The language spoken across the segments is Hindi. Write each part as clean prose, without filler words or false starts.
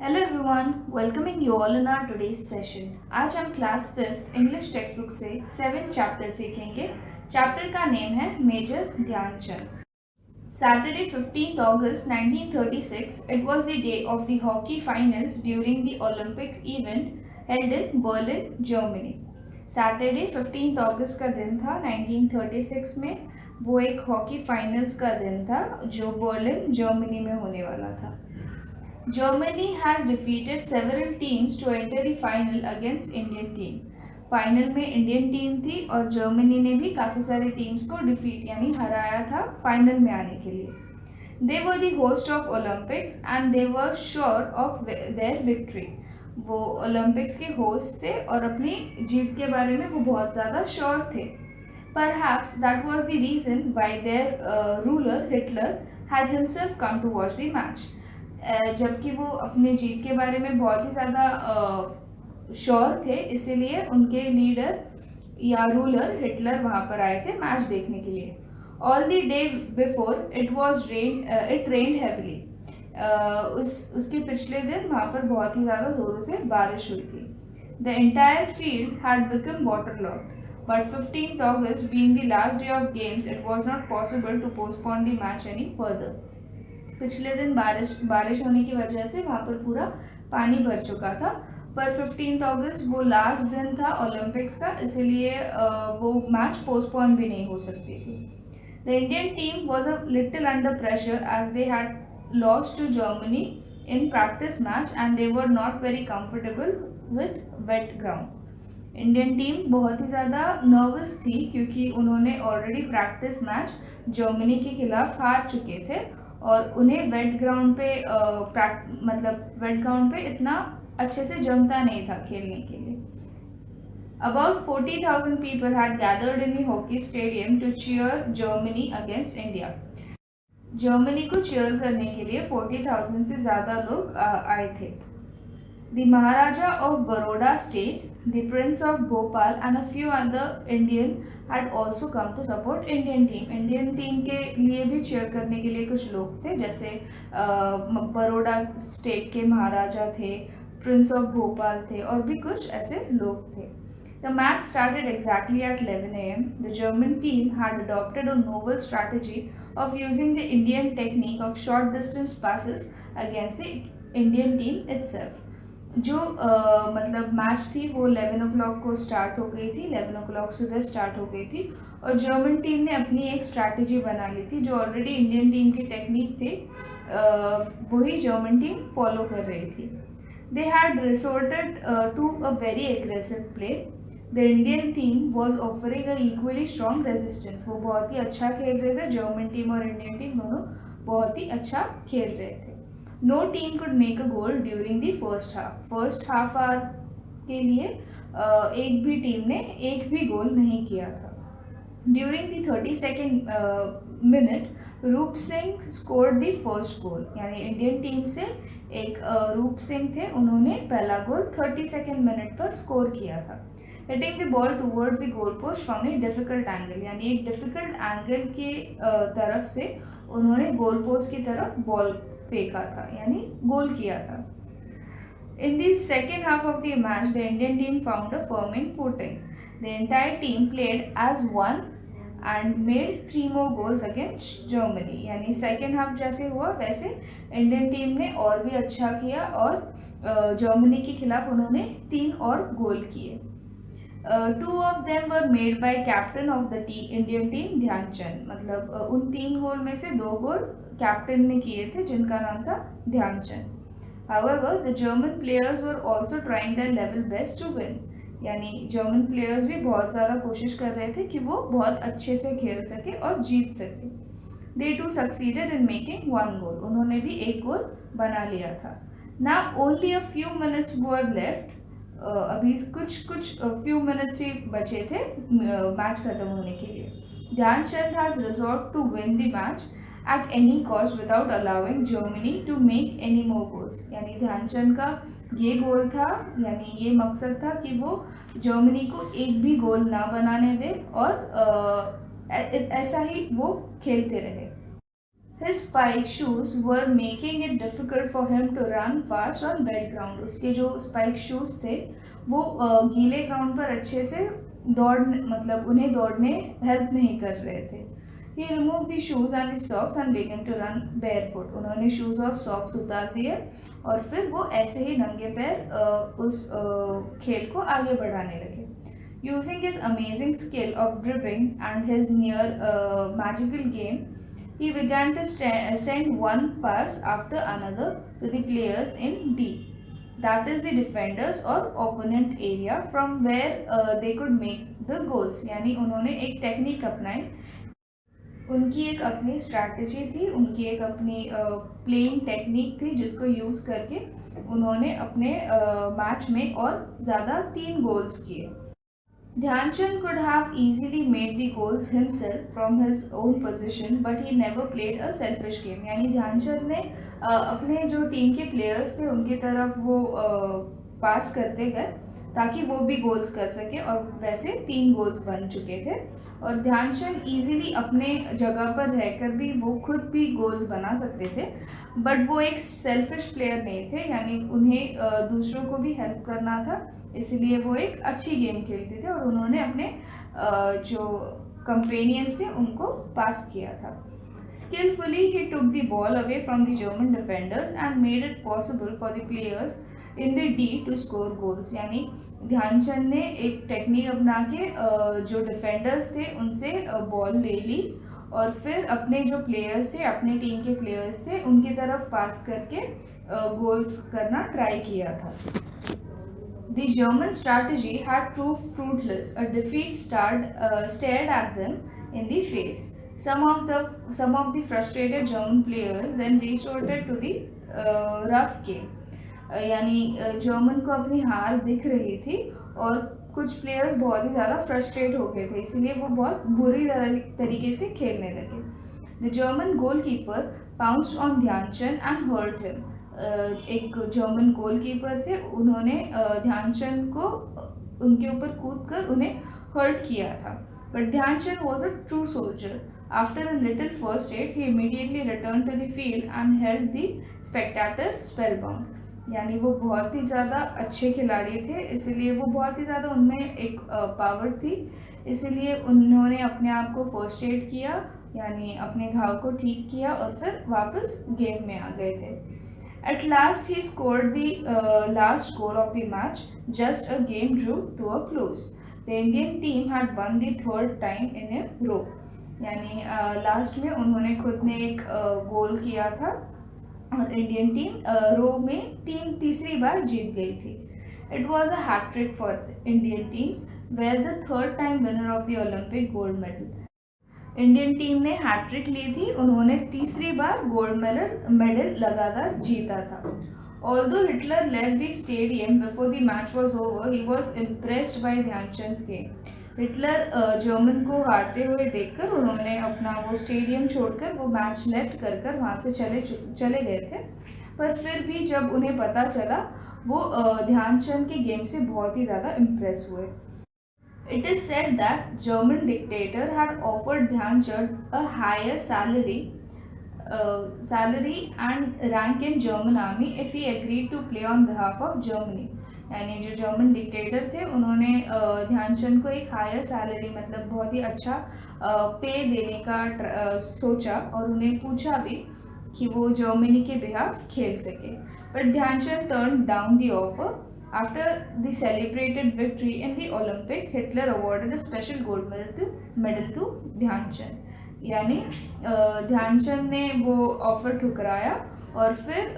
Hello everyone, welcoming you all in our today's session. आज हम class 5th English text book से 7 चैप्टर सीखेंगे. चैप्टर का नेम है major Dhyan Chand. Saturday 15th August 1936, it was the day of the hockey finals during the Olympics event held in Berlin, Germany. Saturday 15th August का दिन था 1936 में. वो एक हॉकी फाइनल्स का दिन था जो बर्लिन जर्मनी में होने वाला था. Germany has defeated several teams to enter the final against Indian team. Final में इंडियन टीम थी और जर्मनी ने भी काफ़ी सारी टीम्स को डिफीट यानी हराया था फाइनल में आने के लिए. They were the host of Olympics and they were sure of their victory. वो ओलंपिक्स के होस्ट थे और अपनी जीत के बारे में वो बहुत ज़्यादा श्योर थे. Perhaps that was the reason why their ruler Hitler had himself come to watch the match. जबकि वो अपने जीत के बारे में बहुत ही ज़्यादा श्योर थे, इसीलिए उनके लीडर या रूलर हिटलर वहाँ पर आए थे मैच देखने के लिए. All the day before it rained heavily. उसके पिछले दिन वहाँ पर बहुत ही ज़्यादा ज़ोरों से बारिश हुई थी. The entire field had become waterlogged. But 15th August being the last day of games, it was not possible to postpone the match any further. पिछले दिन बारिश होने की वजह से वहाँ पर पूरा पानी भर चुका था, पर 15th अगस्त वो लास्ट दिन था ओलंपिक्स का, इसीलिए वो मैच पोस्टपोन भी नहीं हो सकती थी. The Indian team was a little under pressure as they had lost to Germany in practice match and they were not very comfortable with wet ground. Indian team बहुत ही ज़्यादा नर्वस थी क्योंकि उन्होंने ऑलरेडी प्रैक्टिस मैच जर्मनी के खिलाफ हार चुके थे और उन्हें वेट ग्राउंड पे इतना अच्छे से जमता नहीं था खेलने के लिए. About 40,000 people had gathered in the hockey stadium to cheer Germany against India. Germany को चीयर करने के लिए 40,000 से ज़्यादा लोग आए थे. The Maharaja of Baroda state, the Prince of Bhopal and a few other Indian had also come to support Indian team. Indian team के लिए भी cheer करने के लिए कुछ लोग थे, जैसे बड़ौदा स्टेट के महाराजा थे, प्रिंस ऑफ भोपाल थे और भी कुछ ऐसे लोग थे. The match started exactly at 11 a.m. The German team had adopted a novel strategy of using the Indian technique of short distance passes against the Indian team itself. जो मैच थी वो 11 o'clock को स्टार्ट हो गई थी, 11 o'clock सुबह स्टार्ट हो गई थी और जर्मन टीम ने अपनी एक स्ट्रैटेजी बना ली थी जो ऑलरेडी इंडियन टीम की टेक्निक थी, वही जर्मन टीम फॉलो कर रही थी. They had resorted to a very aggressive play. The Indian team was offering a equally strong resistance. वो बहुत ही अच्छा खेल रहे थे, जर्मन टीम और इंडियन टीम दोनों बहुत ही अच्छा खेल रहे थे. No team could make a goal during the first half. First half hour के लिए एक भी टीम ने एक भी गोल नहीं किया था. During the 32nd minute, रूप Singh scored the first goal. यानी इंडियन टीम से एक रूप सिंह थे, उन्होंने पहला गोल 32nd मिनट पर स्कोर किया था. Hitting the ball towards the goal post from a difficult angle. यानी एक डिफिकल्ट एंगल के तरफ से उन्होंने गोल पोस्ट की तरफ बॉल फेंका था, यानी गोल किया था. In the second half of the match, the Indian team found a firming footing. The entire team played as one and made 3 more goals against Germany. यानी सेकेंड हाफ जैसे हुआ वैसे इंडियन टीम ने और भी अच्छा किया और जर्मनी के खिलाफ उन्होंने 3 और गोल किए. 2 of them were made by captain of the Indian team Dhyan Chand. मतलब उन 3 गोल में से 2 गोल कैप्टन ने किए थे जिनका नाम था Dhyanchand. However, the German players were also trying their level best to win. यानी जर्मन प्लेयर्स भी बहुत ज़्यादा कोशिश कर रहे थे कि वो बहुत अच्छे से खेल सके और जीत सके. They too succeeded in making 1 goal. उन्होंने भी एक गोल बना लिया था. Now only a few minutes were left. अभी कुछ फ्यू मिनट्स ही बचे थे मैच खत्म होने के लिए. Dhyan Chand has resolve to win the match at any cost without allowing Germany to make any more goals. यानी ध्यानचंद का ये गोल था, यानी ये मकसद था कि वो जर्मनी को एक भी गोल ना बनाने दे और ऐसा ही वो खेलते रहे. His spike shoes were making it difficult for him to run fast on wet ground. उसके जो spike shoes थे वो गीले ग्राउंड पर अच्छे से मतलब उन्हें दौड़ने हेल्प नहीं कर रहे थे. He removed the shoes and the socks and began to run barefoot. उन्होंने shoes और socks उतार दिए और फिर वो ऐसे ही नंगे पैर उस खेल को आगे बढ़ाने लगे. Using his amazing skill of dribbling and his near magical game, he began to send one pass after another to the players in D. That is the defenders or opponent area from where they could make the goals. यानी उन्होंने एक टेक्निक अपनाई, उनकी एक अपनी स्ट्रैटेजी थी, उनकी एक अपनी प्लेइंग टेक्निक थी जिसको यूज़ करके उन्होंने अपने मैच में और ज़्यादा 3 गोल्स किए. Dhyanchand could have easily made the goals himself from his own position, but he never played a selfish game. यानी ध्यानचंद ने अपने जो टीम के प्लेयर्स थे उनकी तरफ वो पास करते गए ताकि वो भी गोल्स कर सके और वैसे 3 गोल्स बन चुके थे. और ध्यानचंद इजीली अपने जगह पर रहकर भी वो खुद भी गोल्स बना सकते थे, बट वो एक सेल्फिश प्लेयर नहीं थे, यानी उन्हें दूसरों को भी हेल्प करना था, इसलिए वो एक अच्छी गेम खेलते थे और उन्होंने अपने जो कंपेनियंस थे उनको पास किया था. Skillfully he took the ball away from the German defenders and made it possible for the players in the D to score goals. यानी ध्यानचंद ने एक टेक्निक अपना के जो डिफेंडर्स थे उनसे बॉल ले ली और फिर अपने जो प्लेयर्स थे, अपने टीम के प्लेयर्स थे, उनकी तरफ पास करके गोल्स करना ट्राई किया था. The German strategy had proved fruitless. A defeat stared at them in the face. Some of the frustrated German players then resorted to the rough game. यानी जर्मन को अपनी हार दिख रही थी और कुछ प्लेयर्स बहुत ही ज़्यादा फ्रस्ट्रेट हो गए थे, इसलिए वो बहुत बुरी तरीके से खेलने लगे. The German goalkeeper pounced on Dhyan Chand and hurt him. एक जर्मन गोलकीपर थे, उन्होंने ध्यानचंद को उनके ऊपर कूदकर उन्हें हर्ट किया था. But Dhyan Chand was a true soldier. After a little first aid, he immediately returned to the field and held the spectator spellbound. यानी वो बहुत ही ज़्यादा अच्छे खिलाड़ी थे, इसीलिए वो बहुत ही ज़्यादा उनमें एक पावर थी, इसीलिए उन्होंने अपने आप को फर्स्ट एड किया, यानी अपने घाव को ठीक किया और फिर वापस गेम में आ गए थे. At last he scored the last goal of the match. Just a game drew to a close. The Indian team had won the 3rd time in a row. यानी लास्ट में उन्होंने खुद ने एक गोल किया था और इंडियन टीम रो में तीसरी बार जीत गई थी. It was a hat trick for Indian teams where the 3rd time winner of the Olympic gold medal. Indian team ने हैट्रिक ली थी, उन्होंने तीसरी बार गोल्ड मेडल लगातार जीता था. Although Hitler left the stadium before the match was over, he was impressed by ध्यानचंद्स game. Hitler German को हारते हुए देखकर उन्होंने अपना वो स्टेडियम छोड़कर वो मैच लेफ्ट कर वहाँ से चले गए थे, पर फिर भी जब उन्हें पता चला वो ध्यानचंद के गेम से बहुत ही ज़्यादा इम्प्रेस हुए. It is said that German dictator had offered Dhyanchand a higher salary and rank in German army if he agreed to play on behalf of Germany. यानी जो जर्मन डिक्टेटर थे उन्होंने ध्यानचंद को एक हायर सैलरी मतलब बहुत ही अच्छा पे देने का सोचा और उन्हें पूछा भी कि वो जर्मनी के बिहाफ खेल सके. But Dhyan Chand turn down the offer. After the celebrated victory in the Olympic, Hitler awarded a special gold medal to Dhyan Chand. यानी ध्यानचंद ने वो ऑफर ठुकराया और फिर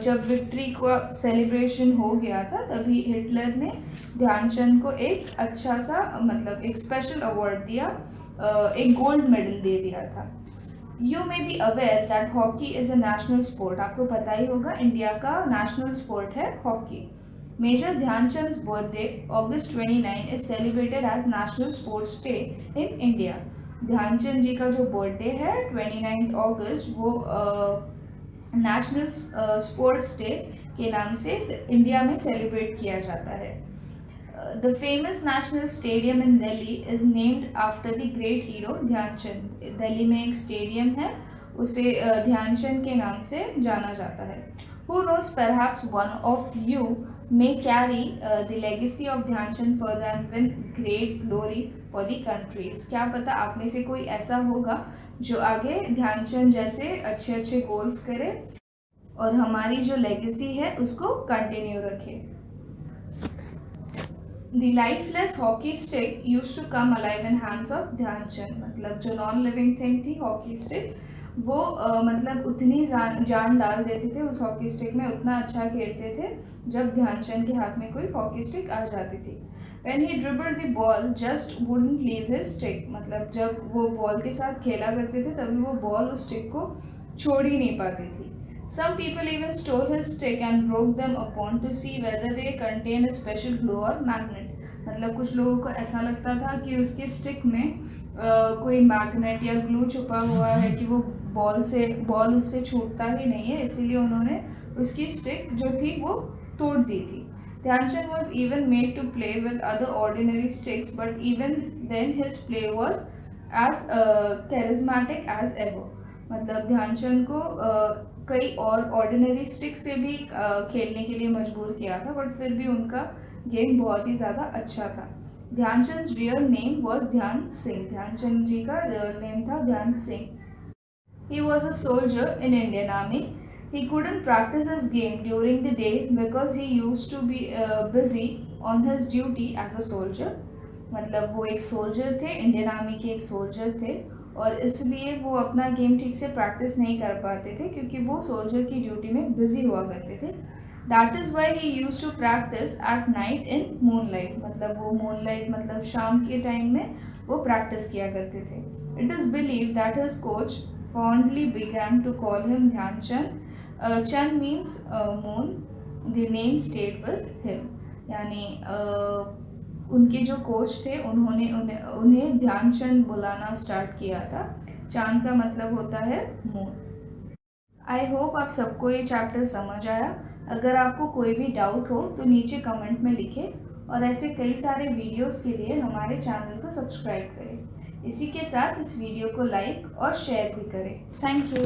जब विक्ट्री का सेलिब्रेशन हो गया था तभी हिटलर ने ध्यानचंद को एक अच्छा सा मतलब एक स्पेशल अवार्ड दिया, एक गोल्ड मेडल दे दिया था. You may be aware that hockey is a national sport. आपको पता ही होगा इंडिया का नेशनल स्पोर्ट है hockey. Major Dhyanchand's birthday August 29 is celebrated as national sports day in India. Dhyanchand ji का जो बर्थडे है 29 अगस्त वो नेशनल स्पोर्ट्स डे के नाम से इंडिया में सेलिब्रेट किया जाता है. The famous national stadium in Delhi is named after the great hero Dhyan Chand. Delhi में एक स्टेडियम है उसे ध्यानचंद के नाम से जाना जाता है। Who knows, perhaps one of you may carry the legacy of Dhyanchand further and win great glory for the countries। क्या पता आप में से कोई ऐसा होगा जो आगे ध्यानचंद जैसे अच्छे अच्छे गोल्स करे और हमारी जो लेगेसी है उसको कंटिन्यू रखे। The lifeless hockey stick used to come alive in hands of Dhyanchand. मतलब जो नॉन लिविंग थिंग थी हॉकी स्टिक, वो मतलब उतनी जान डाल देते थे उस हॉकी स्टिक में, उतना अच्छा खेलते थे जब ध्यानचंद के हाथ में कोई हॉकी स्टिक आ जाती थी। When he dribbled the ball, just wouldn't leave his stick। मतलब जब वो बॉल के साथ खेला करते थे तभी वो बॉल उस स्टिक को छोड़ ही नहीं पाती थी। Some people even stole his stick and broke them upon to see whether they contain a special glue or magnet। मतलब कुछ लोगों को ऐसा लगता था कि उसके स्टिक में कोई मैग्नेट या ग्लू छुपा हुआ है कि वो बॉल उससे छूटता ही नहीं है, इसीलिए उन्होंने उसकी स्टिक जो थी वो तोड़ दी थी। Dhyanchand was even made to play with other ordinary sticks, but even then his play was as charismatic as ever। मतलब ध्यानचंद को कई और ऑर्डिनरी स्टिक से भी खेलने के लिए मजबूर किया था, बट फिर भी उनका गेम बहुत ही ज़्यादा अच्छा था। ध्यानचंद रियल नेम वॉज ध्यान सिंह। ध्यानचंद जी का रियल नेम था ध्यान Singh. He was a soldier in Indian army. He couldn't practice his game during the day because he used to be busy on his duty as a soldier। मतलब वो एक सोल्जर थे, इंडियन आर्मी के एक सोल्जर थे, और इसलिए वो अपना गेम ठीक से प्रैक्टिस नहीं कर पाते थे क्योंकि वो सोल्जर की ड्यूटी में बिजी हुआ करते थे। That is why he use to practice at night in moonlight. मतलब वो मूनलाइट मतलब शाम के टाइम में वो प्रैक्टिस किया करते थे। It is believe that his coach fondly began to call him Dhyan Chand. Chand means moon, the name stayed with him. यानी उनके जो कोच थे उन्होंने उन्हें ध्यानचंद बुलाना स्टार्ट किया था। चांद का मतलब होता है मून। आई होप आप सबको ये चैप्टर समझ आया। अगर आपको कोई भी डाउट हो तो नीचे कमेंट में लिखें और ऐसे कई सारे वीडियोस के लिए हमारे चैनल को सब्सक्राइब करें। इसी के साथ इस वीडियो को लाइक और शेयर भी करें। Thank you.